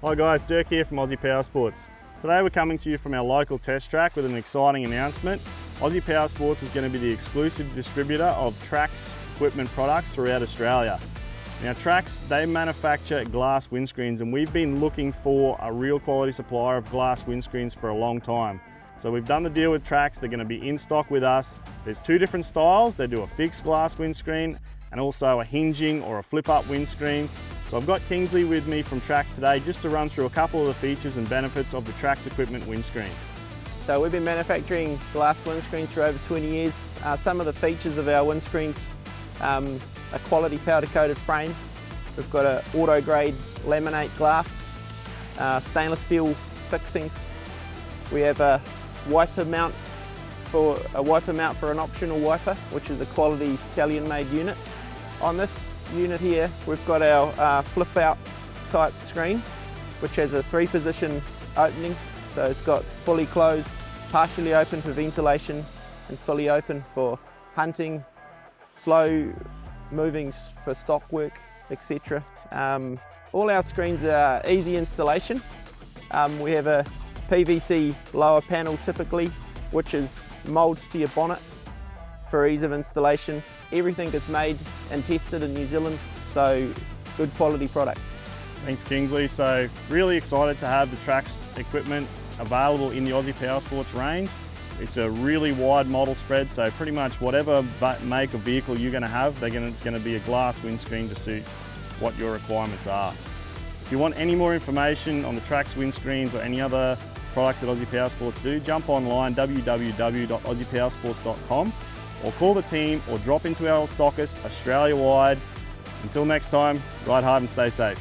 Hi guys, Dirk here from Aussie Power Sports. Today we're coming to you from our local test track with an exciting announcement. Aussie Power Sports is going to be the exclusive distributor of Trax equipment products throughout Australia. Now Trax, they manufacture glass windscreens and we've been looking for a real quality supplier of glass windscreens for a long time. So we've done the deal with Trax, they're going to be in stock with us. There's two different styles, they do a fixed glass windscreen and also a hinging or a flip up windscreen. So I've got Kingsley with me from Trax today just to run through a couple of the features and benefits of the Trax equipment windscreens. So we've been manufacturing glass windscreens for over 20 years. Some of the features of our windscreens, a quality powder coated frame. We've got an auto grade laminate glass, stainless steel fixings. We have a wiper mount for an optional wiper, which is a quality Italian made unit. On this unit here, we've got our flip out type screen, which has a 3-position opening. So it's got fully closed, partially open for ventilation and fully open for hunting, slow moving for stock work, etc. All our screens are easy installation. We have a PVC lower panel typically, which is molds to your bonnet for ease of installation. Everything is made and tested in New Zealand, so good quality product. Thanks Kingsley. So really excited to have the Trax equipment available in the Aussie Power Sports range. It's a really wide model spread, so pretty much whatever make of vehicle you're going to have, it's going to be a glass windscreen to suit what your requirements are. If you want any more information on the Trax windscreens or any other products that Aussie Power Sports do, jump online www.aussiepowersports.com or call the team or drop into our stockist Australia-wide. Until next time, ride hard and stay safe.